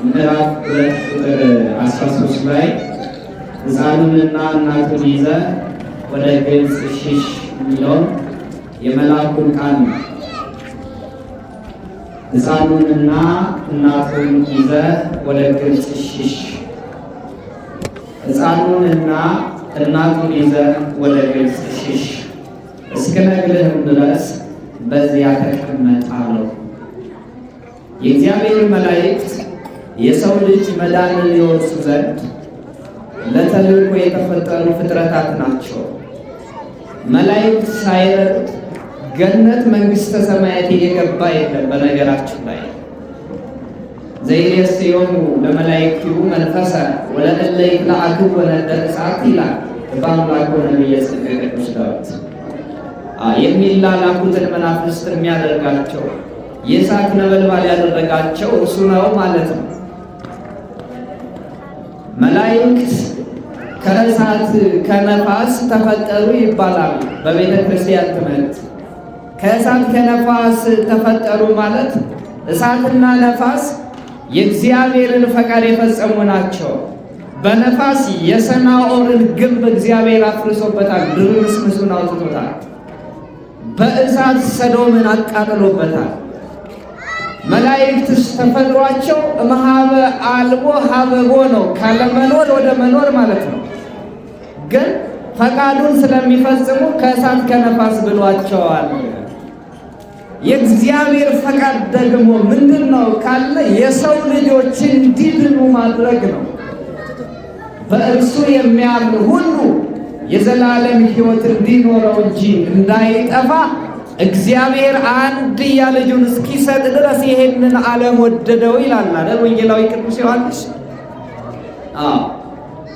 ምዕራፍ 2 ቁጥር 13 ላይ ሕፃኑንና እናቱን ይዘህ ወደ ግብፅ ሽሽ የሚለውን የመልአኩን ቃል ነው። ሕፃኑንና እናቱን ይዘህ ወደ ግብፅ ሽሽ። ሕፃኑንና እናቱን ይዘህ ወደ ግብፅ ሽሽ፣ እስክነግርህም ድረስ በዚያ ተቀመጥ አለው። የእግዚአብሔር መላእክት የሰው ልጅ መዳንን ይወርሱ ዘንድ ለተልእኮ የተፈጠሩ ፍጥረታት ናቸው። መላእክት ሳይረዱት ገነት መንግሥተ ሰማያት የገባ የለም። በነገራችን ላይ ዘይሬስዮሙ ለመላእክቲሁ መንፈሰ ወለእለ ይትለአክው ወነደ እሳት ይላል በአምላኩ ነቢየ ጽድቅ ቅዱስ ዳዊት። የሚላላኩትን መናፍስት የሚያደርጋቸው የእሳት ነበልባል ያደረጋቸው እርሱ ነው ማለት ነው። መላእክት ከእሳት ከነፋስ ተፈጠሩ ይባላል በቤተ ክርስቲያን ትምህርት። ከእሳት ከነፋስ ተፈጠሩ ማለት እሳትና ነፋስ የእግዚአብሔርን ፈቃድ የፈጸሙ ናቸው። በነፋስ የሰናዖርን ግንብ እግዚአብሔር አፍርሶበታል፣ ድርምስምሱን አውጥቶታል። በእሳት ሰዶምን አቃጥሎበታል። መላእክትስ ተፈጥሯቸው እምኀበ አልቦ ሀበቦ ነው፣ ካለመኖር ወደ መኖር ማለት ነው። ግን ፈቃዱን ስለሚፈጽሙ ከእሳት ከነፋስ ብሏቸዋል። የእግዚአብሔር ፈቃድ ደግሞ ምንድን ነው ካለ የሰው ልጆች እንዲድኑ ማድረግ ነው። በእርሱ የሚያምን ሁሉ የዘላለም ሕይወት እንዲኖረው እንጂ እንዳይጠፋ እግዚአብሔር አንድያ ልጁን እስኪሰጥ ድረስ ይሄንን ዓለም ወደደው ይላል አይደል ወንጌላዊ ቅዱስ ዮሐንስ።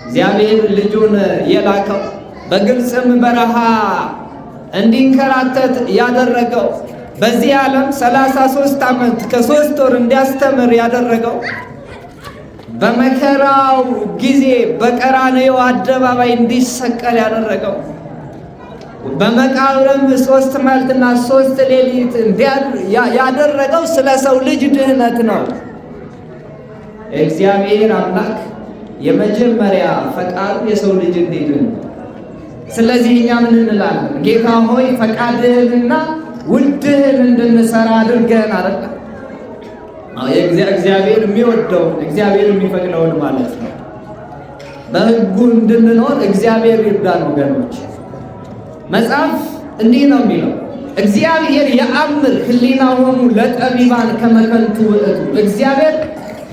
እግዚአብሔር ልጁን የላከው በግብፅም በረሃ እንዲንከራተት ያደረገው በዚህ ዓለም 33 ዓመት ከ3 ወር እንዲያስተምር ያደረገው በመከራው ጊዜ በቀራንዮ አደባባይ እንዲሰቀል ያደረገው በመቃብርም 3 መዓልትና 3 ሌሊት ያደረገው ስለ ሰው ልጅ ድህነት ነው። እግዚአብሔር አምላክ የመጀመሪያ ፈቃዱ የሰው ልጅ እንዲድን። ስለዚህ እኛ ምን እንላለን? ጌታ ሆይ ፈቃድህንና ውድህን እንድንሰራ አድርገን አይደል? እግዚአብሔር የሚወደውን እግዚአብሔር የሚፈቅደውን ማለት ነው። በሕጉ እንድንኖር እግዚአብሔር ይርዳን ወገኖች። መጽሐፍ እንዲህ ነው የሚለው፣ እግዚአብሔር የአምር ህሊናሆሙ ለጠቢባን ከመ ከንቱ ውእቱ። እግዚአብሔር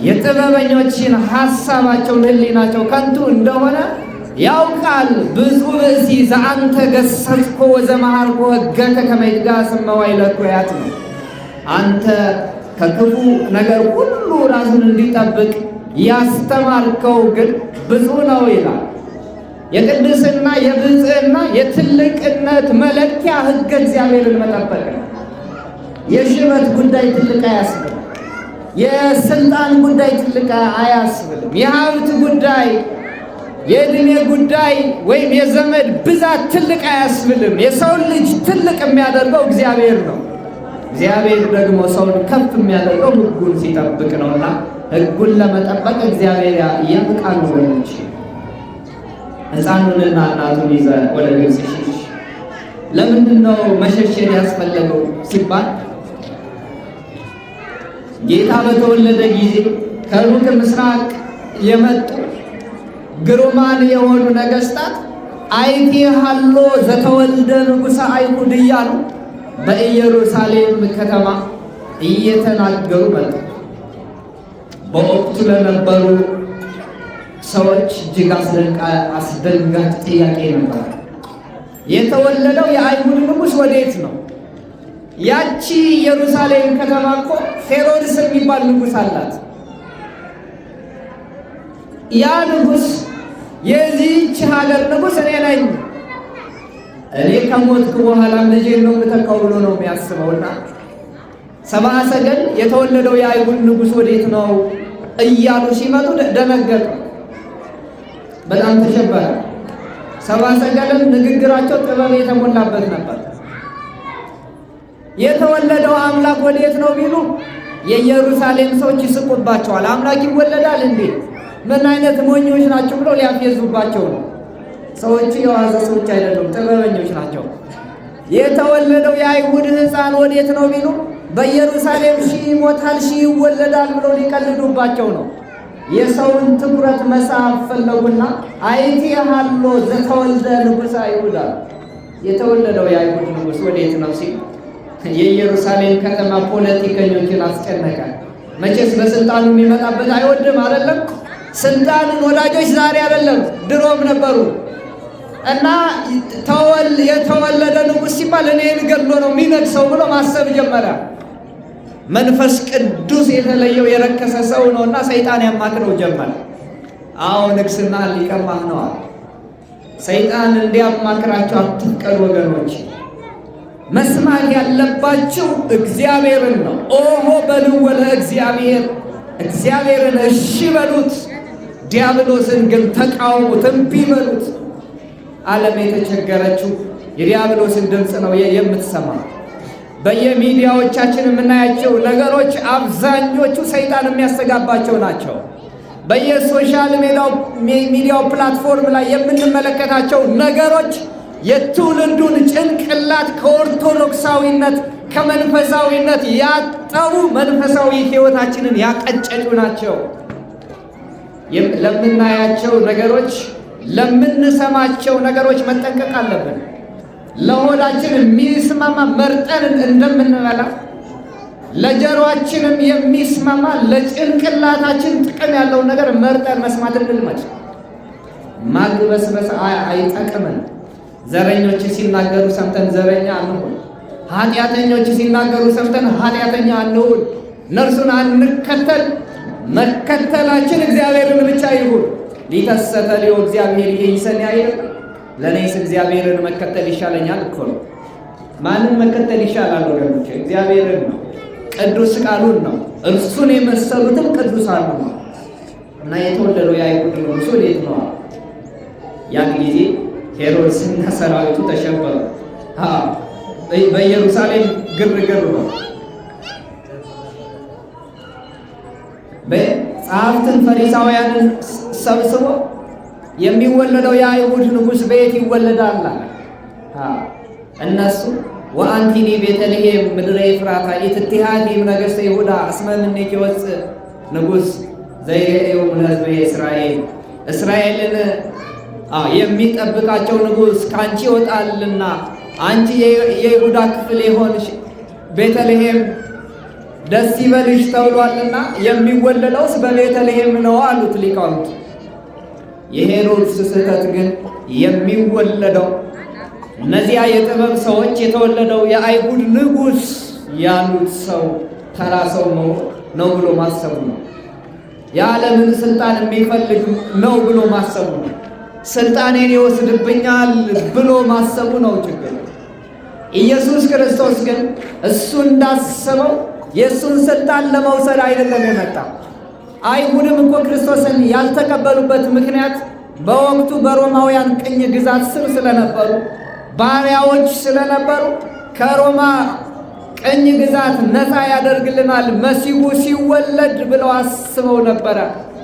የጥበበኞችን ሐሳባቸውን ህሊናቸው ከንቱ እንደሆነ ያውቃል። ብፁዕ ብእሲ ዘአንተ ገሰጽኮ ወዘመሃርኮ ሕገከ ከመ ይትጋሰም መዋዕለ ኩያት ነው። አንተ ከክፉ ነገር ሁሉ ራሱን እንዲጠብቅ ያስተማርከው ግን ብፁዕ ነው ይላል። የቅድስና የብፅዕና የትልቅነት መለኪያ ሕገ እግዚአብሔርን መጠበቅ ነው። የሽበት ጉዳይ ትልቅ አያስብልም። የስልጣን ጉዳይ ትልቅ አያስብልም። የሀብት ጉዳይ፣ የዕድሜ ጉዳይ ወይም የዘመድ ብዛት ትልቅ አያስብልም። የሰውን ልጅ ትልቅ የሚያደርገው እግዚአብሔር ነው። እግዚአብሔር ደግሞ ሰውን ከፍ የሚያደርገው ሕጉን ሲጠብቅ ነውና ሕጉን ለመጠበቅ እግዚአብሔር ያብቃን ወገኖች። ሕፃኑንና እናቱን ይዘህ ወደ ግብፅ ሽሽ። ለምንድን ነው መሸሸን ያስፈለገው ሲባል ጌታ በተወለደ ጊዜ ከሩቅ ምስራቅ የመጡ ግሩማን የሆኑ ነገሥታት አይቴሃሎ ዘተወልደ ንጉሠ አይሁድ እያሉ በኢየሩሳሌም ከተማ እየተናገሩ መጡ። በወቅቱ ለነበሩ ሰዎች እጅግ አስደንጋጭ ጥያቄ ነበር። የተወለደው የአይሁድ ንጉሥ ወዴት ነው? ያቺ ኢየሩሳሌም ከተማ እኮ ሄሮድስ የሚባል ንጉሥ አላት። ያ ንጉሥ የዚህች ሀገር ንጉሥ እኔ ነኝ፣ እኔ ከሞትኩ በኋላ ልጄን ነው የምተካው ብሎ ነው የሚያስበውና ሰብአ ሰገል የተወለደው የአይሁድ ንጉሥ ወዴት ነው እያሉ ሲመጡ ደነገጠ፣ በጣም ተሸበረ። ሰብአ ሰገልም ንግግራቸው ጥበብ የተሞላበት ነበር። የተወለደው አምላክ ወዴት ነው ቢሉ የኢየሩሳሌም ሰዎች ይስቁባቸዋል። አምላክ ይወለዳል እንዴ? ምን አይነት ሞኞች ናቸው ብለው ሊያፌዙባቸው ነው። ሰዎቹ የዋዛ ሰዎች አይደሉም፣ ጥበበኞች ናቸው። የተወለደው የአይሁድ ሕፃን ወዴት ነው ቢሉ በኢየሩሳሌም ሺህ ይሞታል ሺህ ይወለዳል ብለው ሊቀልዱባቸው ነው። የሰውን ትኩረት መሳብ ፈለጉና አይቴሃሎ ዘተወልደ ንጉሠ አይሁድ አሉ። የተወለደው የአይሁድ ንጉሥ ወዴት ነው ሲል የኢየሩሳሌም ከተማ ፖለቲከኞችን አስጨነቀ። መቼስ በስልጣኑ የሚመጣበት አይወድም አይደለም። ስልጣንን ወዳጆች ዛሬ አይደለም ድሮም ነበሩ። እና የተወለደ ንጉሥ ሲባል እኔን ገድሎ ነው የሚነግሰው ብሎ ማሰብ ጀመረ። መንፈስ ቅዱስ የተለየው የረከሰ ሰው ነውና ሰይጣን ያማክረው ጀመረ። አዎ ንግስና ሊቀማህ ነው። ሰይጣን እንዲያማክራቸው አትፍቀዱ ወገኖች። መስማት ያለባችሁ እግዚአብሔርን ነው። ኦሆ በልዎ ለእግዚአብሔር፣ እግዚአብሔርን እሺ በሉት፣ ዲያብሎስን ግን ተቃውሙት፣ እምቢ በሉት። ዓለም የተቸገረችው የዲያብሎስን ድምፅ ነው የምትሰማ። በየሚዲያዎቻችን የምናያቸው ነገሮች አብዛኞቹ ሰይጣን የሚያስተጋባቸው ናቸው። በየሶሻል ሚዲያው ፕላትፎርም ላይ የምንመለከታቸው ነገሮች የትውልዱን ጭንቅላት ከኦርቶዶክሳዊነት ከመንፈሳዊነት ያጠቡ፣ መንፈሳዊ ሕይወታችንን ያቀጨጩ ናቸው። ለምናያቸው ነገሮች፣ ለምንሰማቸው ነገሮች መጠንቀቅ አለብን። ለሆዳችን የሚስማማ መርጠን እንደምንበላ ለጀሮአችንም የሚስማማ ለጭንቅላታችን ጥቅም ያለውን ነገር መርጠን መስማት እንልመድ። ማግበስበስ አይጠቅምን። ዘረኞች ሲናገሩ ሰምተን ዘረኛ አንሁን። ኃጢአተኞች ሲናገሩ ሰምተን ኃጢአተኛ አንሁን። እነርሱን አንከተል። መከተላችን እግዚአብሔርን ብቻ ይሁን። ሊተሰተልዮ እግዚአብሔር ይሰን አይደል? ለእኔስ እግዚአብሔርን መከተል ይሻለኛል እኮ ነው። ማንን መከተል ይሻላል ወገኖች? እግዚአብሔርን ነው። ቅዱስ ቃሉን ነው። እርሱን የመሰሉትም ቅዱሳን ነው። እና የተወለደው የአይሁድ ንጉሥ ወዴት ነው? ያን ጊዜ ሄሮድስና ሰራዊቱ ተሸበሩ። በኢየሩሳሌም ግርግር ነው። ጸሐፍትን ፈሪሳውያንን ሰብስቦ የሚወለደው የአይሁድ ንጉሥ በየት ይወለዳል? እነሱ ወአንቲኒ ቤተልሔም ምድረ ኤፍራታ ኢትቲሃዲም ነገሥተ ይሁዳ እስመ እምኔኪ ይወፅእ ንጉሥ ዘይሬዩ ለሕዝበ እስራኤል። እስራኤልን የሚጠብቃቸው ንጉሥ ከአንቺ ይወጣልና አንቺ የይሁዳ ክፍል የሆንሽ ቤተልሔም ደስ ይበልሽ ተብሏልና የሚወለደውስ በቤተልሔም ነው አሉት ሊቃውንት። የሄሮድስ ስህተት ግን የሚወለደው እነዚያ የጥበብ ሰዎች የተወለደው የአይሁድ ንጉሥ ያሉት ሰው ተራ ሰው ነው ብሎ ማሰቡ ነው። የዓለምን ስልጣን የሚፈልግ ነው ብሎ ማሰቡ ነው። ስልጣኔን ይወስድብኛል ብሎ ማሰቡ ነው ችግር። ኢየሱስ ክርስቶስ ግን እሱ እንዳሰበው የእሱን ስልጣን ለመውሰድ አይደለም የመጣው። አይሁድም እኮ ክርስቶስን ያልተቀበሉበት ምክንያት በወቅቱ በሮማውያን ቅኝ ግዛት ስር ስለነበሩ፣ ባሪያዎች ስለነበሩ ከሮማ ቅኝ ግዛት ነፃ ያደርግልናል መሲሁ ሲወለድ ብለው አስበው ነበረ።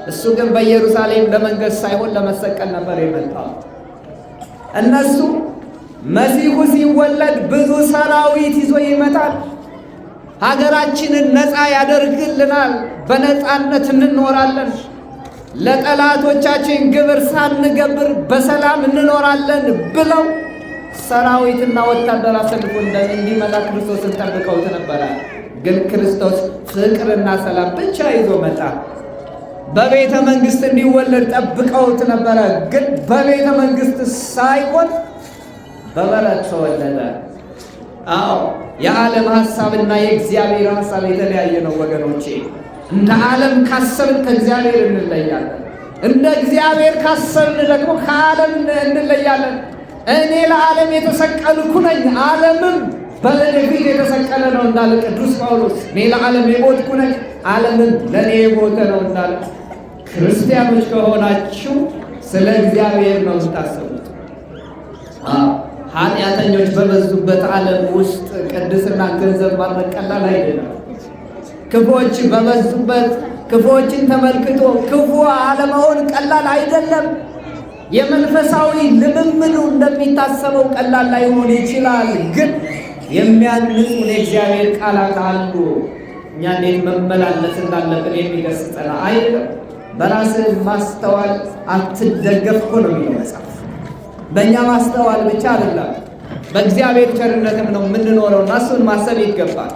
እሱ ግን በኢየሩሳሌም ለመንገስ ሳይሆን ለመሰቀል ነበር የመጣው። እነሱ መሲሁ ሲወለድ ብዙ ሰራዊት ይዞ ይመጣል፣ ሀገራችንን ነፃ ያደርግልናል፣ በነፃነት እንኖራለን፣ ለጠላቶቻችን ግብር ሳንገብር በሰላም እንኖራለን ብለው ሰራዊትና ወታደር አሰልፎ እንዲመጣ ክርስቶስን ጠብቀውት ነበረ። ግን ክርስቶስ ፍቅርና ሰላም ብቻ ይዞ መጣ። በቤተ መንግስት እንዲወለድ ጠብቀውት ነበረ። ግን በቤተ መንግስት ሳይሆን በበረት ተወለደ። አዎ የዓለም ሐሳብና የእግዚአብሔር ሐሳብ የተለያየ ነው ወገኖቼ። እንደ ዓለም ካሰብን ከእግዚአብሔር እንለያለን። እንደ እግዚአብሔር ካሰብን ደግሞ ከዓለም እንለያለን። እኔ ለዓለም የተሰቀልኩ ነኝ፣ ዓለምም በእኔ ፊት የተሰቀለ ነው እንዳለ ቅዱስ ጳውሎስ። እኔ ለዓለም የሞትኩ ነኝ፣ ዓለምም ለእኔ የሞተ ነው እንዳለ። ክርስቲያኖች ከሆናችሁ ስለ እግዚአብሔር ነው የምታስቡት። ኃጢአተኞች በበዙበት ዓለም ውስጥ ቅድስና ገንዘብ ማድረግ ቀላል አይደለም። ክፉዎች በበዙበት ክፉዎችን ተመልክቶ ክፉ አለመሆን ቀላል አይደለም። የመንፈሳዊ ልምምዱ እንደሚታሰበው ቀላል ላይሆን ይችላል። ግን የሚያንጹን የእግዚአብሔር ቃላት አሉ። እኛ እንዴት መመላለስ እንዳለብን የሚገስጸን አይደለም። በራስህ ማስተዋል አትደገፍ እኮ ነው የሚለው መጽሐፍ። በእኛ ማስተዋል ብቻ አይደለም፣ በእግዚአብሔር ቸርነትም ነው የምንኖረው እና እሱን ማሰብ ይገባል።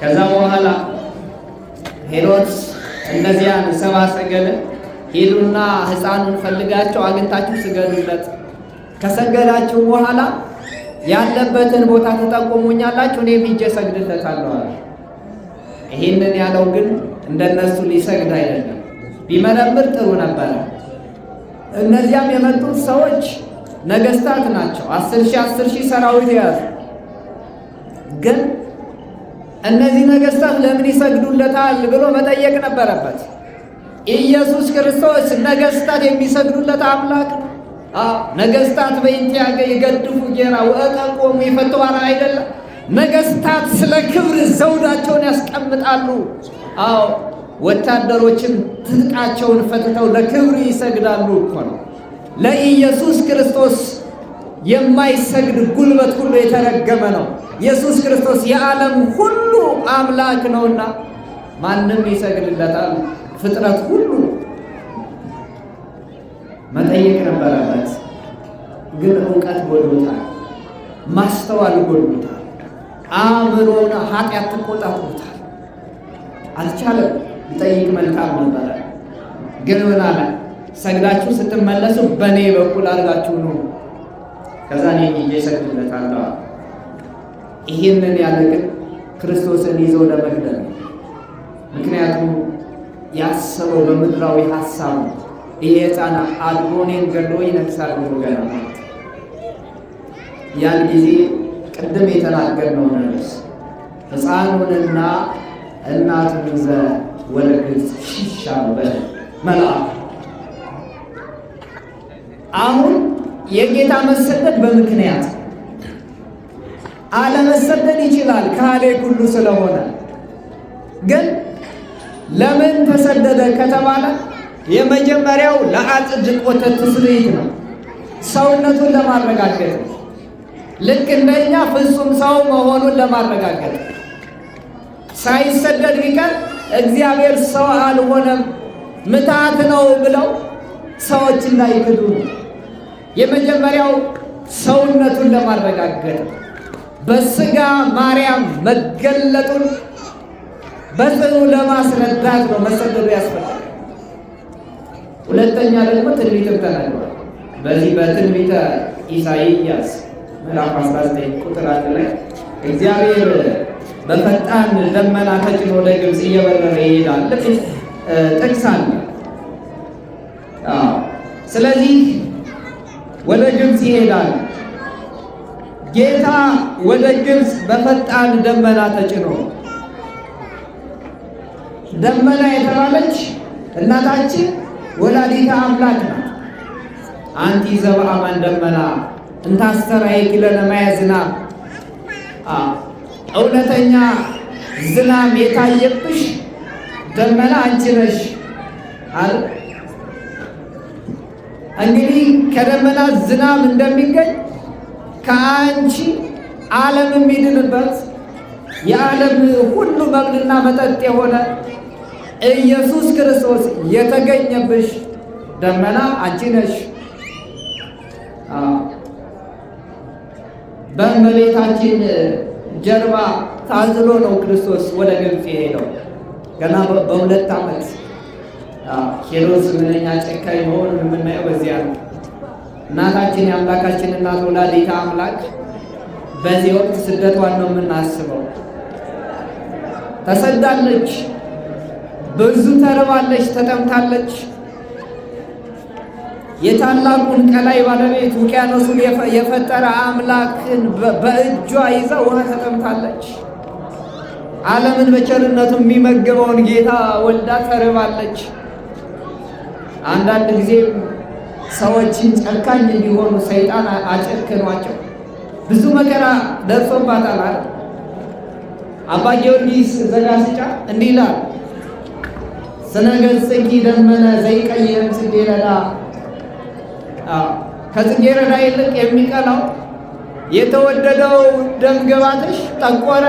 ከዛ በኋላ ሄሮድስ እነዚያን ሰብአ ሰገልን ሄዱና ሕፃኑን ፈልጋቸው አግኝታችሁ ስገዱለት፣ ከሰገዳችሁ በኋላ ያለበትን ቦታ ተጠቁሙኛላችሁ፣ እኔም ሄጄ እሰግድለታለሁ አለ። ይህንን ያለው ግን እንደነሱ ሊሰግድ አይደለም። ቢመረምር ጥሩ ነበረ። እነዚያም የመጡት ሰዎች ነገስታት ናቸው። 10,000 ሰራዊት የያዙ። ግን እነዚህ ነገስታት ለምን ይሰግዱለታል ብሎ መጠየቅ ነበረበት። ኢየሱስ ክርስቶስ ነገስታት የሚሰግዱለት አምላክ ነው። ነገስታት በእንቲአገ ይገድፉ ጌራ ወእቀቆሙ ይፈትዋራ አይደለም። ነገስታት ስለ ክብር ዘውዳቸውን ያስቀምጣሉ። ወታደሮችን ትጥቃቸውን ፈትተው ለክብር ይሰግዳሉ እኮ ነው። ለኢየሱስ ክርስቶስ የማይሰግድ ጉልበት ሁሉ የተረገመ ነው። ኢየሱስ ክርስቶስ የዓለም ሁሉ አምላክ ነውና ማንም ይሰግድለታል። ፍጥረት ሁሉ መጠየቅ ነበረበት። ግን እውቀት ጎድሎታል፣ ማስተዋል ጎድሎታል፣ አእምሮውን ኃጢአት ተቆጣጥሮታል። አልቻለም። ቢጠይቅ መልካም ነበረ። ግን ምን አለ? ሰግዳችሁ ስትመለሱ በእኔ በኩል አድርጋችሁ ነው፣ ከዛ እኔ ሄጄ እሰግድለታለሁ። ይህንን ያለ ግን ክርስቶስን ይዘው ለመግደል ነው። ምክንያቱም ያሰበው በምድራዊ ሀሳብ ነው። ይህ ሕፃን አድጎ እኔን ገድሎ ይነግሣል ብሎ ገና ያን ጊዜ ቅድም የተናገርነው ነርስ ሕፃኑንና እናቱን ይዘህ ወደ ግብፅ ሽሽ አለው መልአክ። አሁን የጌታ መሰደድ በምክንያት አለመሰደድ ይችላል ካህሌ ሁሉ ስለሆነ። ግን ለምን ተሰደደ ከተባለ የመጀመሪያው ለአጽድቆተ ትስብእት ነው፣ ሰውነቱን ለማረጋገጥ ነው። ልክ እንደኛ ፍጹም ሰው መሆኑን ለማረጋገጥ። ሳይሰደድ ቢቀር እግዚአብሔር ሰው አልሆነም ምትሃት ነው ብለው ሰዎች እንዳይክዱ ነው። የመጀመሪያው ሰውነቱን ለማረጋገጥ በስጋ ማርያም መገለጡን በጽኑ ለማስረዳት ነው መሰደዱ ያስፈልጋል። ሁለተኛ ደግሞ ትንቢትም ተናግሯል። በዚህ በትንቢተ ኢሳይያስ ምዕራፍ 19 ቁጥር 1 ላይ እግዚአብሔር በፈጣን ደመና ተጭኖ ወደ ግብፅ እየበረረ ይሄዳል ጥቅስ አለ። ስለዚህ ወደ ግብፅ ይሄዳል። ጌታ ወደ ግብፅ በፈጣን ደመና ተጭኖ፣ ደመና የተባለች እናታችን ወላዲተ አምላክ ናት። አንቲ ዘበአማን ደመና እንታስተራይ ለነ ማየ ዝናብ፣ እውነተኛ ዝናብ የታየብሽ ደመና አንቺ ነሽ አለ። እንግዲህ ከደመና ዝናብ እንደሚገኝ ከአንቺ ዓለም የሚድንበት የዓለም ሁሉ መብልና መጠጥ የሆነ ኢየሱስ ክርስቶስ የተገኘብሽ ደመና አንቺ ነሽ። በእመቤታችን ጀርባ ታዝሎ ነው ክርስቶስ ወደ ግብፅ የሄደው። ገና በ2 ዓመት ሄሮድስ ምንኛ ጨካኝ መሆኑን የምናየው በዚያ ነው። እናታችን የአምላካችን እናት ወላዲተ አምላክ በዚህ ወቅት ስደቷን ነው የምናስበው። ተሰዳለች፣ ብዙ ተርባለች፣ ተጠምታለች። የታላቁን ቀላይ ባለቤት ውቅያኖሱን የፈጠረ አምላክን በእጇ ይዛ ውሃ ተጠምታለች። ዓለምን በቸርነቱ የሚመግበውን ጌታ ወልዳ ተርባለች። አንዳንድ ጊዜ ሰዎችን ጨካኝ እንዲሆኑ ሰይጣን አጨክኗቸው ብዙ መከራ ደርሶባታል አይደል? አባ ጊዮርጊስ ዘጋስጫ እንዲህ ይላል፣ ስነ ገጽኪ ደመነ ዘይቀይም ጽጌረዳ። ከጽጌረዳ ይልቅ የሚቀላው የተወደደው ደም ግባትሽ ጠቆረ።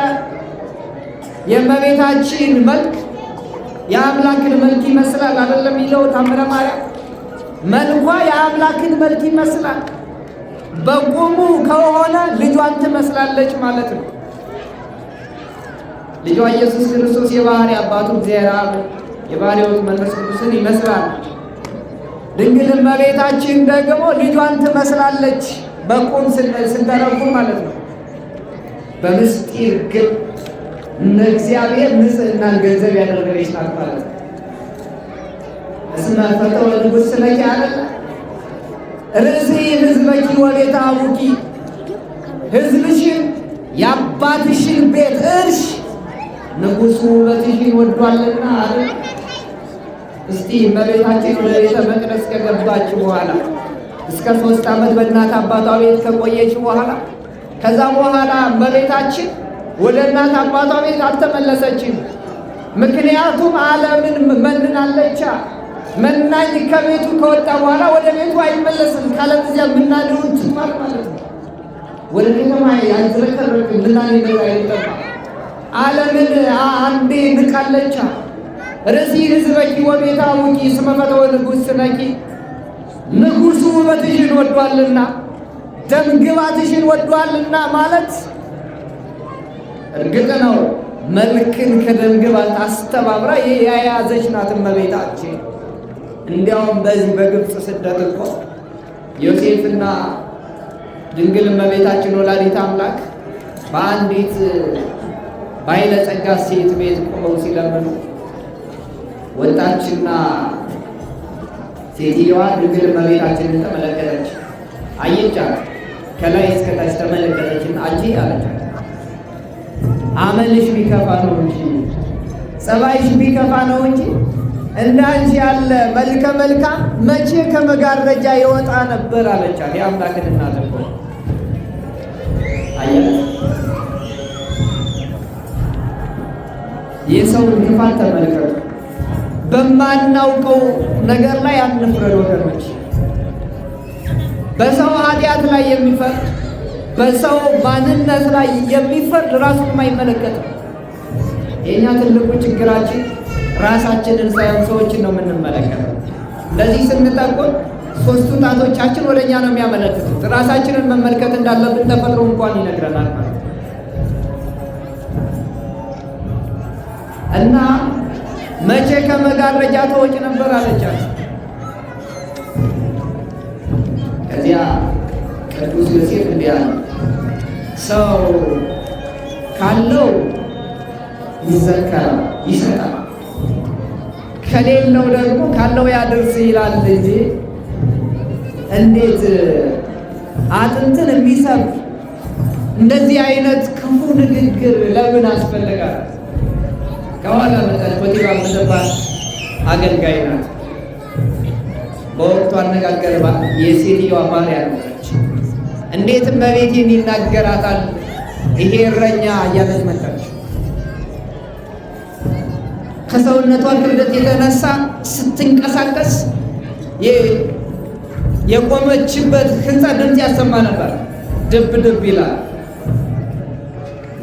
የእመቤታችን መልክ የአምላክን መልክ ይመስላል አይደለም የሚለው ታምረ ማርያም። መልኳ የአምላክን መልክ ይመስላል። በቁሙ ከሆነ ልጇን ትመስላለች ማለት ነው። ልጇ ኢየሱስ ክርስቶስ የባህሪ አባቱ እግዚአብሔር አብ የባህሪ ሕይወት መንፈስ ቅዱስን ይመስላል። ድንግል እመቤታችን ደግሞ ልጇን ትመስላለች በቁም ስንተረጉም ማለት ነው። በምስጢር ግን እነ እግዚአብሔር ንጽሕናን ገንዘብ ያደረገች ናት ማለት ነው። እስመ ፈተወ ንጉሥ ለኪ አለ ርእሲ ሕዝበኪ ወቤተ አቡኪ፣ ሕዝብሽን የአባትሽን ቤት እርሽ ንጉሡ ውበትሽን ወዷልና አለ። እስቲ እመቤታችን ወደ ቤተ መቅደስ ከገባች በኋላ እስከ 3 ዓመት በእናት አባቷ ቤት ከቆየች በኋላ ከዛ በኋላ እመቤታችን ወደ እናት አባቷ ቤት አልተመለሰችም። ምክንያቱም ዓለምን መንናለቻ። መናኝ ከቤቱ ከወጣ በኋላ ወደ ቤቱ አይመለስም። ካለዚያ ምናኔውን ትቷል ማለት ነው። ወደ ከተማ ያዝረከረክ ምናኔ ነገር አይጠፋም። ዓለምን አንዴ ንቃለቻ። ርእሲ ሕዝበኪ ወቤተ አቡኪ እስመ ፈተወ ንጉሥ ለኪ፣ ንጉሡ ውበትሽን ወዷልና ደም ግባትሽን ወዷልና ማለት እርግጥ ነው። መልክን ከደም ግባት አስተባብራ የያዘች ናት እመቤታችን። እንዲያውም በዚህ በግብፅ ስደት እኮ ዮሴፍና ድንግል እመቤታችን ወላዲተ አምላክ በአንዲት ባለጸጋ ሴት ቤት ቆመው ሲለምኑ ወጣችና ሴትዮዋ ድንግል እመቤታችንን ተመለከተች፣ አየቻት፣ ከላይ እስከታች ተመለከተችና አንቺ አለቻት፣ አመልሽ ቢከፋ ነው እንጂ ጸባይሽ ቢከፋ ነው እንጂ እንዳንቺ ያለ መልከ መልካም መቼ ከመጋረጃ ይወጣ ነበር አለቻት። የአምላክን እናት እኮ አያት። የሰውን ክፋት ተመልከቱ። በማናውቀው ነገር ላይ አንፍረድ ወገኖች። በሰው ኃጢአት ላይ የሚፈርድ በሰው ማንነት ላይ የሚፈርድ ራሱን የማይመለከት ነው። የእኛ ትልቁ ችግራችን ራሳችንን ሳይሆን ሰዎችን ነው የምንመለከተው። እንደዚህ ስንጠቆም 3ቱ ጣቶቻችን ወደ እኛ ነው የሚያመለክቱት። ራሳችንን መመልከት እንዳለብን ተፈጥሮ እንኳን ይነግረናል ማለት ነው። እና መቼ ከመጋረጃ ተወጪ ነበር አለቻት። ከዚያ ቅዱስ ዮሴፍ እንዲህ አለ፣ ሰው ካለው ይዘከራል ይሰጣል፣ ከሌለው ደግሞ ካለው ያድርስ ይላል እንጂ እንዴት አጥንትን የሚሰብር እንደዚህ አይነት ክፉ ንግግር ለምን አስፈልጋል? ከኋላ መጣች ፖቲፋ የምትባል አገልጋይ ናት። በወቅቱ አነጋገር የሴትዮዋ ባሪያ ነበረች። እንዴት እመቤቴን ይናገራታል ይሄ እረኛ እያለች መጣች። ከሰውነቷ ክብደት የተነሳ ስትንቀሳቀስ የቆመችበት ህንፃ ድምፅ ያሰማ ነበር። ድብ ድብ ይላል።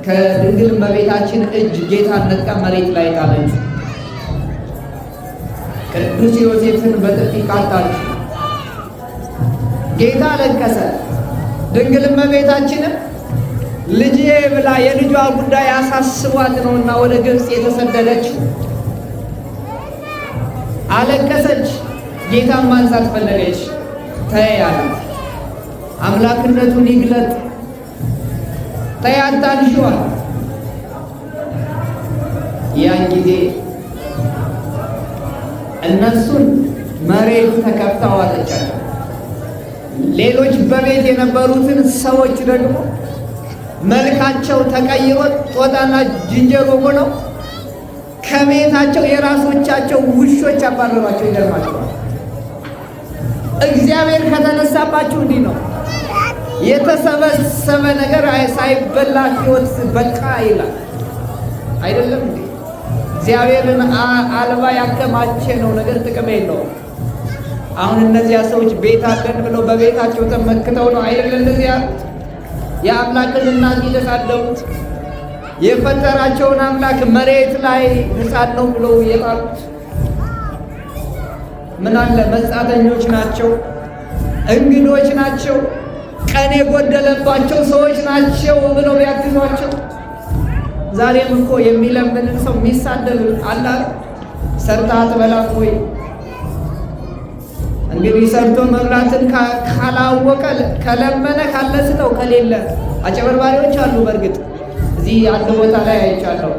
ከድንግል እመቤታችን እጅ ጌታ ነጥቃ መሬት ላይ ጣለች። ቅዱስ ዮሴፍን በጥፊ ቃጣች። ጌታ አለቀሰ። ድንግል እመቤታችንም ልጄ ብላ የልጇ ጉዳይ አሳስቧት ነውና ወደ ግብፅ የተሰደደችው አለቀሰች። ጌታን ማንሳት ፈለገች። ተያያለ አምላክነቱን ይግለጥ ተያታንሽዋል። ያን ጊዜ እነሱን መሬቱ ተከፍታ ዋጠቻቸው። ሌሎች በቤት የነበሩትን ሰዎች ደግሞ መልካቸው ተቀይሮ ጦጣና ዝንጀሮ ሆነው ከቤታቸው የራሶቻቸው ውሾች አባረሯቸው። ይገርማቸዋል። እግዚአብሔር ከተነሳባችሁ እንዲህ ነው። የተሰበሰበ ነገር ሳይበላ ሕይወት በቃ ይላል። አይደለም እንዴ? እግዚአብሔርን አልባ ያከማቸ ነው ነገር ጥቅም የለውም። አሁን እነዚያ ሰዎች ቤት አለን ብለው በቤታቸው ተመክተው ነው አይደለም እንደዚህ ያሉት? የአምላክን እናት የተሳደቡት የፈጠራቸውን አምላክ መሬት ላይ ሕፃን ነው ብለው የጣሉት። ምን አለ መጻተኞች ናቸው፣ እንግዶች ናቸው፣ ቀን የጎደለባቸው ሰዎች ናቸው ብለው ቢያግዟቸው። ዛሬም እኮ የሚለምንን ሰው የሚሳደብ አለ። ሰርታ አትበላም ወይ? እንግዲህ ሰርቶ መብላትን ካላወቀ ከለመነ ካለስተው ከሌለ አጨበርባሪዎች አሉ። በእርግጥ እዚህ አንድ ቦታ ላይ አይቻለሁ።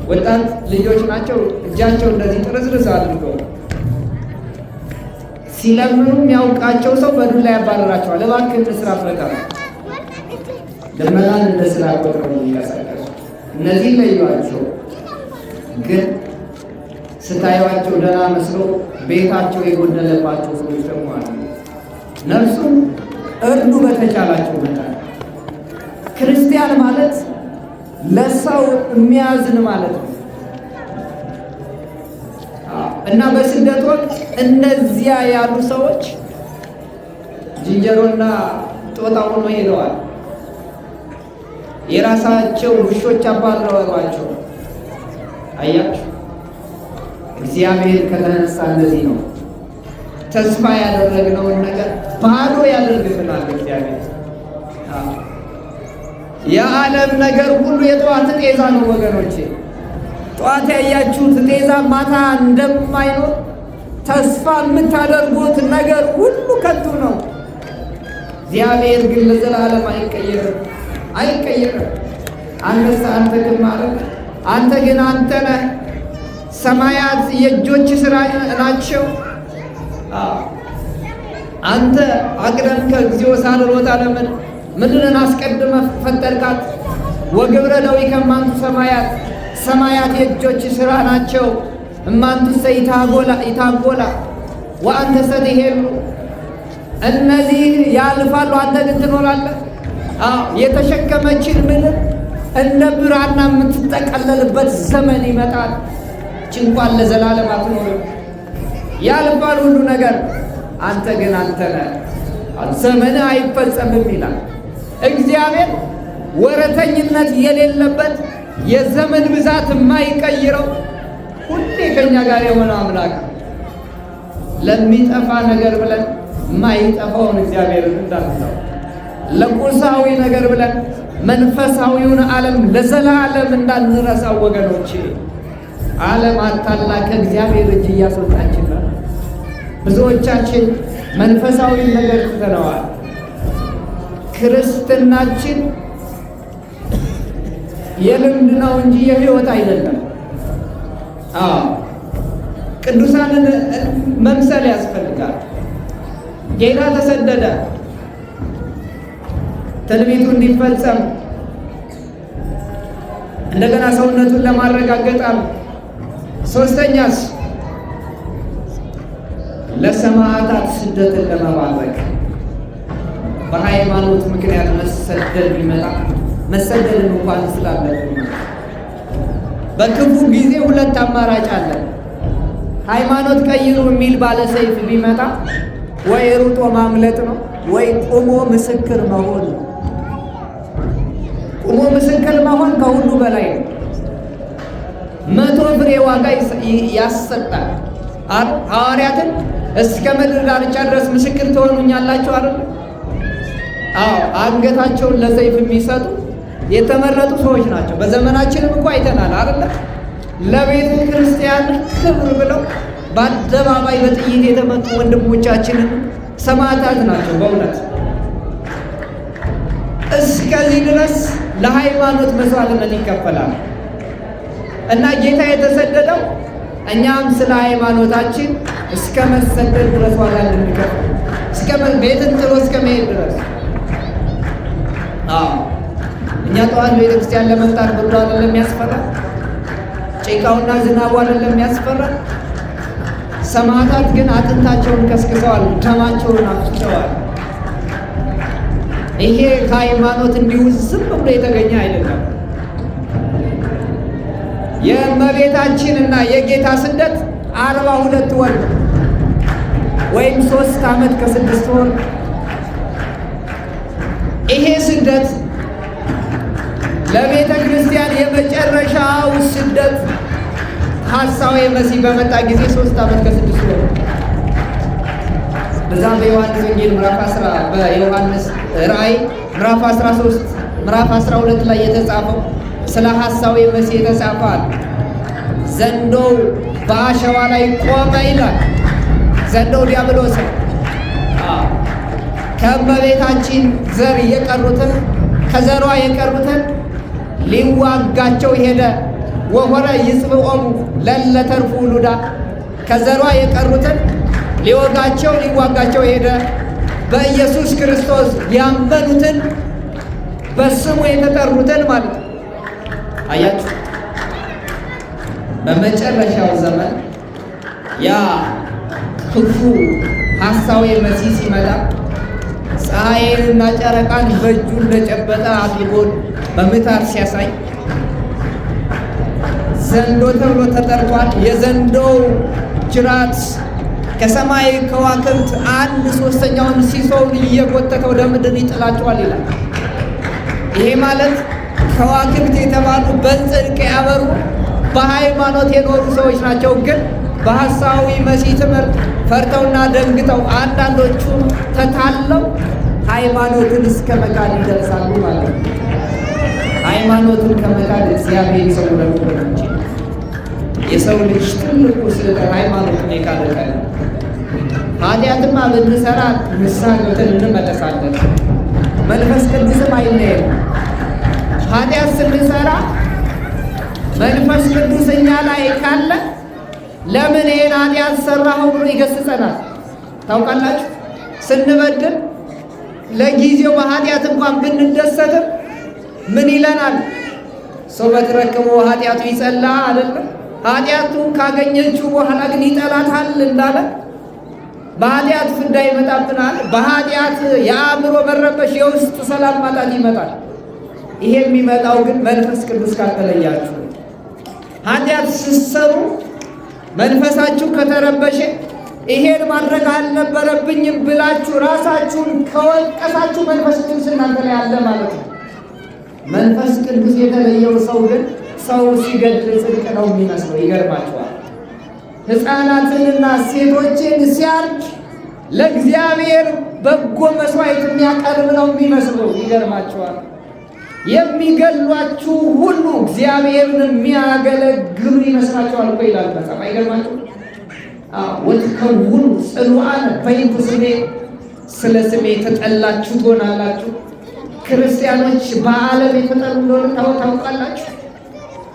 ወጣት ልጆች ናቸው፣ እጃቸው እንደዚህ ጥርዝርዝ አድርገው ሲለምኑ የሚያውቃቸው ሰው በዱላ ያባረራቸዋል። እባክህ እንስራ ፈቃድ ልመናን እንደ ስራ ቆጥረው የሚንቀሳቀሱ እነዚህ ለዩዋቸው። ግን ስታዩዋቸው ደህና መስሎ ቤታቸው የጎደለባቸው ሰዎች ደግሞ አሉ። ነፍሱን እርዱ በተቻላቸው መጠን። ክርስቲያን ማለት ለሰው የሚያዝን ማለት ነው እና በስደት ወቅት እነዚያ ያሉ ሰዎች ዝንጀሮና ጦጣ ሆኖ ሄደዋል። የራሳቸው ውሾች አባረሯቸው። አያችሁ፣ እግዚአብሔር ከተነሳ እንደዚህ ነው። ተስፋ ያደረግነውን ነገር ባዶ ያደርግብናል እግዚአብሔር። የዓለም ነገር ሁሉ የጠዋት ጤዛ ነው ወገኖቼ። ጠዋት ያያችሁት ጤዛ ማታ እንደማይኖር ተስፋ የምታደርጉት ነገር ሁሉ ከንቱ ነው። እግዚአብሔር ግን ለዘላለም አይቀየርም፣ አይቀየርም። አንተ ግን ማለት አንተ ግን አንተ ነህ። ሰማያት የእጆች ሥራ ናቸው። አንተ አቅደምከ እግዚኦ ሳልሮታ ለምን ምድርን አስቀድመህ ፈጠርካት። ወግብረ ደዊከ እማንቱ ሰማያት፣ ሰማያት የእጆች ሥራ ናቸው። እማንቱሰ ይታጎላ ወአንተ ሰትሄሉ፣ እነዚህ ያልፋሉ አንተ ግን ትኖራለህ። የተሸከመችን ምድር እንደ ብራና የምትጠቀለልበት ዘመን ይመጣል። እንኳን ለዘላለም አትኖርም። ያልፋል ሁሉ ነገር፣ አንተ ግን አንተ ነህ። ዘመንህ አይፈጸምም ይላል እግዚአብሔር። ወረተኝነት የሌለበት የዘመን ብዛት የማይቀይረው ሁሌ ከኛ ጋር የሆነ አምላክ። ለሚጠፋ ነገር ብለን የማይጠፋውን እግዚአብሔርን እንዳንተው፣ ለቁሳዊ ነገር ብለን መንፈሳዊውን ዓለም ለዘላለም እንዳንረሳው ወገኖቼ። ዓለም አታላ ከእግዚአብሔር እጅ እያስወጣችን ነው። ብዙዎቻችን መንፈሳዊ ነገር ትተነዋል። ክርስትናችን የልምድ ነው እንጂ የሕይወት አይደለም። ቅዱሳንን መምሰል ያስፈልጋል። ጌታ ተሰደደ ትንቢቱ እንዲፈጸም፣ እንደገና ሰውነቱን ለማረጋገጥ። ሶስተኛስ ለሰማዕታት ስደትን ለመባረክ። በሃይማኖት ምክንያት መሰደድ ቢመጣ መሰደድን እንኳን ስላለብን በክፉ ጊዜ ሁለት አማራጭ አለ። ሃይማኖት ቀይሩ የሚል ባለ ሰይፍ ቢመጣ ወይ ሩጦ ማምለጥ ነው፣ ወይ ቆሞ ምስክር መሆን ነው። ቆሞ ምስክር መሆን ከሁሉ በላይ ነው። 100 ፍሬ ዋጋ ያሰጣል። ሐዋርያትን እስከ ምድር ዳርቻ ድረስ ምስክር ትሆኑኛላችሁ አይደል? አንገታቸውን ለሰይፍ የሚሰጡ የተመረጡ ሰዎች ናቸው። በዘመናችንም እኮ አይተናል አይደል? ለቤተ ክርስቲያን ክብር ብለው በአደባባይ በጥይት የተመቱ ወንድሞቻችንን ሰማዕታት ናቸው። በእውነት እስከዚህ ድረስ ለሃይማኖት መስዋዕትነት ይከፈላል እና ጌታ የተሰደደው እኛም ስለ ሃይማኖታችን እስከ መሰደድ ድረስ ዋጋ እንድንከፍል፣ እስከ ቤትን ጥሎ እስከ መሄድ ድረስ። እኛ ጠዋት ቤተ ክርስቲያን ለመምጣት ብርዱ አይደለም የሚያስፈራ፣ ጭቃውና ዝናቡ አይደለም የሚያስፈራ። ሰማዕታት ግን አጥንታቸውን ከስክሰዋል፣ ደማቸውን አፍስሰዋል። ይሄ ከሃይማኖት እንዲሁ ዝም ብሎ የተገኘ አይደለም። የእመቤታችንና የጌታ ስደት 42 ወር ወይም 3 ዓመት ከ6 ወር። ይሄ ስደት ለቤተ ክርስቲያን የመጨረሻው ስደት ሐሳዌ መሲህ በመጣ ጊዜ 3 ዓመት ከ6 ወር። በዛ በዮሐንስ ወንጌል በዮሐንስ ራእይ ምዕራፍ 13 ምዕራፍ 12 ላይ የተጻፈው ስለ ሐሳዌ መሲህ የተጻፈው ዘንዶው በአሸዋ ላይ ቆመ ይላል። ዘንዶው ዲያብሎስ ከእመቤታችን ዘር የቀሩትን ከዘሯ የቀሩትን ሊዋጋቸው ሄደ። ወሆረ ይጽብዖሙ ለለተርፉ ውሉዳ ከዘሯ የቀሩትን ሊዋጋቸው ሄደ። በኢየሱስ ክርስቶስ ያመኑትን በስሙ የተጠሩትን ማለት ነው። አያችሁ፣ በመጨረሻው ዘመን ያ ክፉ ሐሳዌ መሲህ ሲመጣ ፀሐይንና ጨረቃን በእጁ እንደጨበጠ አድርጎ በምታር ሲያሳይ ዘንዶ ተብሎ ተጠርቷል። የዘንዶው ጅራት ከሰማይ ከዋክብት 1/3ኛውን ሲሶውን እየጎተተ ወደ ምድር ይጥላቸዋል ይላል። ይሄ ማለት ከዋክብት የተባሉ በጽድቅ ያበሩ በሃይማኖት የኖሩ ሰዎች ናቸው። ግን በሐሳዊ መሲህ ትምህርት ፈርተውና ደንግጠው አንዳንዶቹ ተታለው ሃይማኖትን እስከ መካድ ይደርሳሉ ማለት ነው። ሃይማኖትን ከመካድ እግዚአብሔር ይሰውረን እንጂ የሰው ልጅ ትልቁ ስለ ሃይማኖትን የካደቀ ኃጢአትማ ብንሰራ ንስሐ ገብተን እንመለሳለን። መንፈስ ቅዱስም አይለየም። ኃጢአት ስንሰራ መንፈስ ቅዱስ እኛ ላይ ካለ ለምን ይሄን ኃጢአት ሰራኸው ብሎ ይገስጸናል። ታውቃላችሁ፣ ስንበድል ለጊዜው በኃጢአት እንኳን ብንደሰትም ምን ይለናል? ሰው በተረከመ ኃጢአቱ ይጸላ አይደለም። ኃጢአቱ ካገኘችው በኋላ ግን ይጠላታል እንዳለ በኃጢአት ፍዳ ይመጣብናል። በኃጢአት የአእምሮ መረበሽ፣ የውስጥ ሰላም ማጣት ይመጣል። ይሄ የሚመጣው ግን መንፈስ ቅዱስ ካልተለያችሁ። ኃጢአት ስትሰሩ መንፈሳችሁ ከተረበሸ ይሄን ማድረግ አልነበረብኝም ብላችሁ ራሳችሁን ከወቀሳችሁ መንፈስ ቅዱስ እናንተ ላይ አለ ማለት ነው። መንፈስ ቅዱስ የተለየው ሰው ግን ሰው ሲገድል ጽድቅ ነው የሚመስለው። ይገርማችኋል። ሕፃናትንና ሴቶችን ሲያርድ ለእግዚአብሔር በጎ መስዋዕት የሚያቀርብ ነው የሚመስለው። ይገርማችኋል። የሚገሏችሁ ሁሉ እግዚአብሔርን የሚያገለግሉ ይመስላችኋል እኮ ይላል መጽሐፍ። አይገርማችሁ? ወትከውኑ ጽኑዓነ በይንተ ስሜ፣ ስለ ስሜ የተጠላችሁ ትሆናላችሁ። ክርስቲያኖች በዓለም የተጠሉ እንደሆነ ታውቃላችሁ።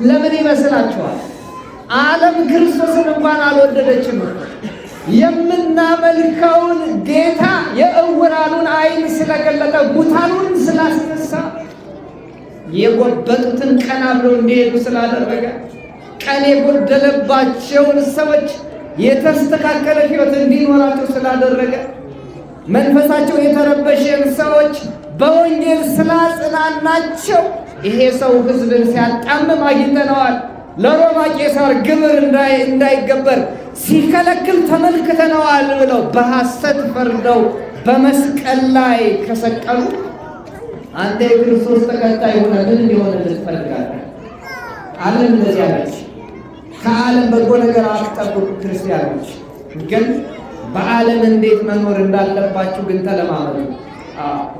ለምን ይመስላችኋል? ዓለም ክርስቶስን እንኳን አልወደደችም። የምናመልከውን ጌታ የዕውራኑን ዓይን ስለገለጠ፣ ሙታኑን ስላስነሳ፣ የጎበጡትን ቀና ብለው እንዲሄዱ ስላደረገ፣ ቀን የጎደለባቸውን ሰዎች የተስተካከለ ሕይወት እንዲኖራቸው ስላደረገ፣ መንፈሳቸው የተረበሸን ሰዎች በወንጌል ስላጽናናቸው፣ ይሄ ሰው ሕዝብን ሲያጣምም አግኝተነዋል። ለሮማ ቄሳር ግብር እንዳይገበር ሲከለክል ተመልክተነዋል ብለው በሐሰት ፈርደው በመስቀል ላይ ከሰቀሉ፣ አንተ የክርስቶስ ተከታይ ሆነ ምን እንዲሆንልህ ትፈልጋለህ? ዓለም እንደዚያ ነች። ከዓለም በጎ ነገር አትጠብቁ ክርስቲያኖች። ግን በዓለም እንዴት መኖር እንዳለባችሁ ግን ተለማመዱ።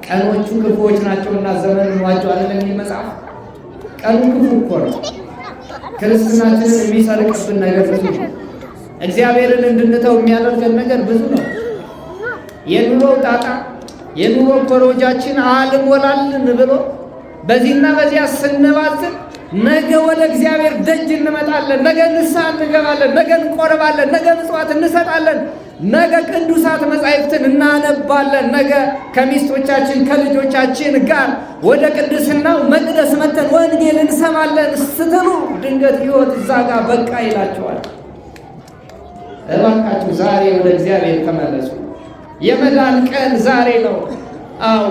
ቀኖቹ ክፉዎች ናቸውና ዘመን ዋጁ አይደለም የሚል መጽሐፍ። ቀኑ ክፉ እኮ ነው። ክርስትናችንን የሚሰርቅብን ነገር ብዙ ነው። እግዚአብሔርን እንድንተው የሚያደርገን ነገር ብዙ ነው። የኑሮው ጣጣ፣ የኑሮ ኮሮጃችን አልሞላልን ብሎ በዚህና በዚያ ስንባዝን ነገ ወደ እግዚአብሔር ደጅ እንመጣለን፣ ነገ ንስሐ እንገባለን፣ ነገ እንቆርባለን፣ ነገ ምጽዋት እንሰጣለን፣ ነገ ቅዱሳት መጻሕፍትን እናነባለን፣ ነገ ከሚስቶቻችን ከልጆቻችን ጋር ወደ ቅድስናው መቅደስ መተን ወንጌል እንሰማለን ስትሉ ድንገት ሕይወት እዛ ጋር በቃ ይላቸዋል። እባካችሁ ዛሬ ወደ እግዚአብሔር ተመለሱ። የመዳን ቀን ዛሬ ነው።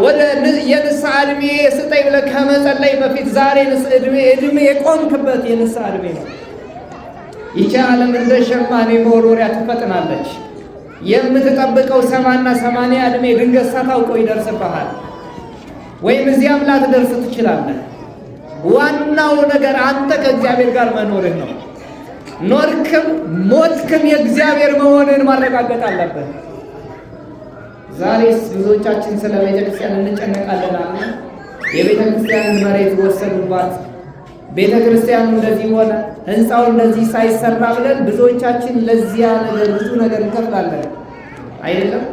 ወደ የንስሐ ዕድሜ ስጠኝ ብለህ ከመጸለይ በፊት ዛሬ ዕድሜ የቆምክበት የንስሐ ዕድሜ ነው። ይቺ ዓለም እንደ ሸማኔ መወርወሪያ ትፈጥናለች። የምትጠብቀው 70 ዕድሜ ድንገት ሳታውቀው ይደርስብሃል፣ ወይም እዚያም ላትደርስ ትችላለህ። ዋናው ነገር አንተ ከእግዚአብሔር ጋር መኖርህ ነው። ኖርክም ሞትክም የእግዚአብሔር መሆንህን ማረጋገጥ አለብህ። ዛሬስ ብዙዎቻችን ስለ ቤተ ክርስቲያን እንጨነቃለን አለ። የቤተ ክርስቲያንን መሬት ወሰዱባት፣ ቤተ ክርስቲያኑ እንደዚህ ሆነ፣ ህንፃው እንደዚህ ሳይሰራ ብለን ብዙዎቻችን ለዚያ ነገር ብዙ ነገር እንከፍላለን አይደለም።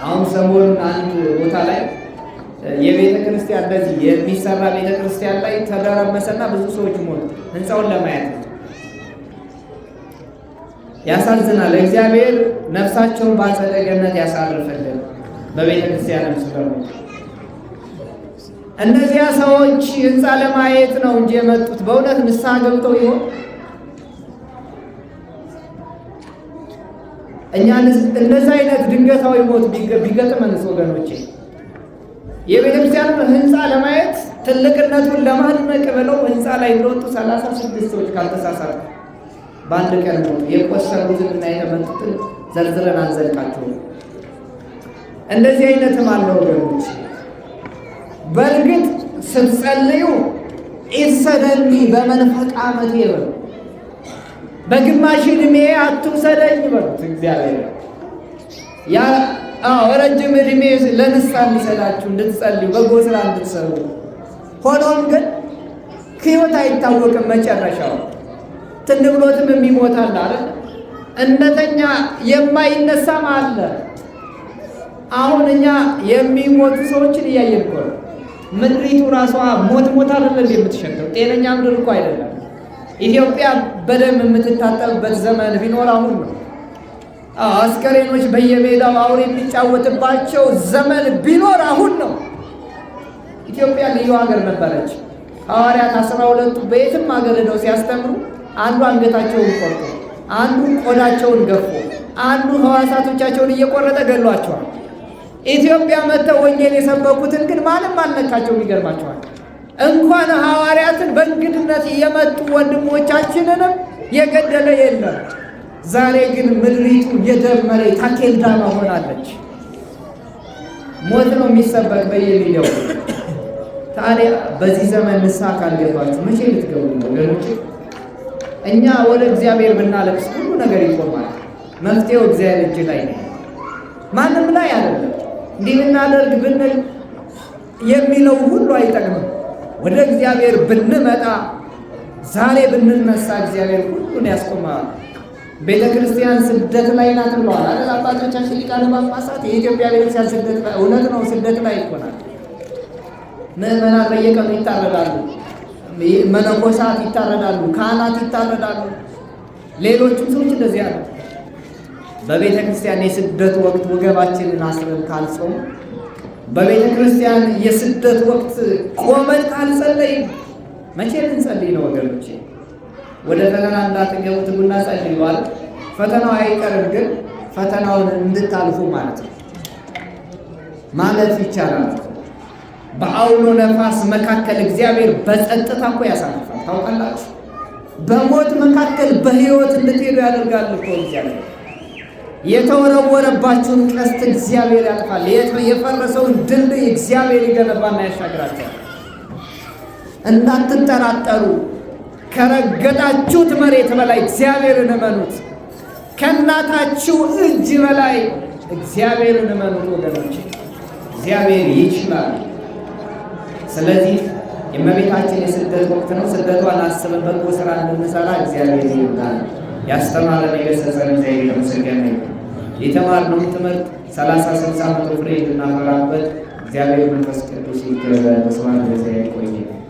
አሁን ሰሞኑን አንድ ቦታ ላይ የቤተ ክርስቲያን እንደዚህ የሚሰራ ቤተ ክርስቲያን ላይ ተደረመሰና ብዙ ሰዎች ሞቱ፣ ህንፃውን ለማየት። ያሳዝናል። እግዚአብሔር ነፍሳቸውን በአጸደ ገነት ያሳርፍልን። በቤተ ክርስቲያንም ስለሞቱ እነዚያ ሰዎች ህንፃ ለማየት ነው እንጂ የመጡት በእውነት ንስሐ ገብተው ይሆን? እኛ እንደዚህ አይነት ድንገታዊ ሞት ቢገጥመንስ ወገኖቼ? የቤተ ክርስቲያኑን ህንፃ ለማየት ትልቅነቱን ለማድነቅ ብለው ህንፃ ላይ እንደወጡ 36 ሰዎች ካልተሳሳቱ በአንድ ቀን ሞቱ። የቆሰሉትን እና የተመቱትን ዘርዝረን አንዘልቃቸውም። እንደዚህ አይነትም አለ ወገኖች። በእርግጥ ስትጸልዩ ኢሰደኒ በመንፈቅ ዓመቴ በሉ፣ በግማሽ ዕድሜ አትውሰደኝ በሉት። እግዚአብሔር ረጅም ዕድሜ ለንስሐ እንዲሰጣችሁ እንድትጸልዩ፣ በጎ ስራ እንድትሰሩ። ሆኖም ግን ሕይወት አይታወቅም መጨረሻው። ትንብሎትም የሚሞታል አይደል? እንደተኛ የማይነሳም አለ። አሁን እኛ የሚሞቱ ሰዎችን እያየን እኮ ነው። ምድሪቱ ራሷ ሞት አይደለም የምትሸተው? ጤነኛ ምድር እኮ አይደለም። ኢትዮጵያ በደም የምትታጠብበት ዘመን ቢኖር አሁን ነው። አስከሬኖች በየሜዳው አውሬ የሚጫወትባቸው ዘመን ቢኖር አሁን ነው። ኢትዮጵያ ልዩ ሀገር ነበረች። ሐዋርያት 12ቱ በየትም ሀገር ሄደው ሲያስተምሩ አንዱ አንገታቸውን ቆርጦ፣ አንዱ ቆዳቸውን ገፎ፣ አንዱ ሕዋሳቶቻቸውን እየቆረጠ ገሏቸዋል። ኢትዮጵያ መጥተው ወንጌል የሰበኩትን ግን ማንም አልነካቸውም። ይገርማቸዋል። እንኳን ሐዋርያትን በእንግድነት የመጡ ወንድሞቻችንንም የገደለ የለም። ዛሬ ግን ምድሪቱ የደም መሬት አኬልዳማ ሆናለች። ሞት ነው የሚሰበክ በየሚዲያው። ታዲያ በዚህ ዘመን ንስሐ ካልገባችሁ መቼ ልትገቡ ነው ወገኖች? እኛ ወደ እግዚአብሔር ብናለቅስ ሁሉ ነገር ይቆማል። መፍትሄው እግዚአብሔር እጅ ላይ ነው፣ ማንም ላይ አይደለም። እንዲህ ብናደርግ ብንል የሚለው ሁሉ አይጠቅምም። ወደ እግዚአብሔር ብንመጣ ዛሬ ብንነሳ እግዚአብሔር ሁሉን ያስቆማል። ቤተ ክርስቲያን ስደት ላይ ናት ብለዋል አይደል አባቶቻችን ሊቃነ ጳጳሳት። የኢትዮጵያ ቤተክርስቲያን ስደት ላይ፣ እውነት ነው፣ ስደት ላይ ይሆናል። ምዕመናን በየቀኑ ይታረዳሉ፣ መነኮሳት ይታረዳሉ፣ ካህናት ይታረዳሉ፣ ሌሎችም ሰዎች እንደዚህ አሉ። በቤተ ክርስቲያን የስደት ወቅት ወገባችንን አስረን ካልጾም፣ በቤተ ክርስቲያን የስደት ወቅት ቆመን ካልጸለይ መቼ ልንጸልይ ነው ወገኖቼ? ወደ ፈተና እንዳትገቡ ትጉና ጸልዩ አለ። ፈተናው አይቀርም፣ ግን ፈተናውን እንድታልፉ ማለት ነው። ማለፍ ይቻላል። በአውሎ ነፋስ መካከል እግዚአብሔር በጸጥታ እኮ ያሳልፋል። ታውቃላችሁ፣ በሞት መካከል በሕይወት እንድትሄዱ ያደርጋል እኮ እግዚአብሔር። የተወረወረባችሁን ቀስት እግዚአብሔር ያጥፋል። የፈረሰውን ድልድይ እግዚአብሔር ይገነባና ያሻግራቸዋል። እንዳትጠራጠሩ። ከረገጣችሁት መሬት በላይ እግዚአብሔርን እመኑት። ከእናታችሁ እጅ በላይ እግዚአብሔርን እመኑት ወገኖች። እግዚአብሔር ይችላል። ስለዚህ የእመቤታችን የስደት ወቅት ነው። ስደቷን አስበን በጎ ስራ እንድንሰራ እግዚአብሔር ይርዳን። ያስተማረን የገሰጸን እግዚአብሔር የተመሰገነ ይሁን። የተማርነውን ትምህርት 30፣ 60 መቶ ፍሬ እንድናፈራበት እግዚአብሔር መንፈስ ቅዱስ ይገዛል። በስመ አብ ወወልድ ወመንፈስ ቅዱስ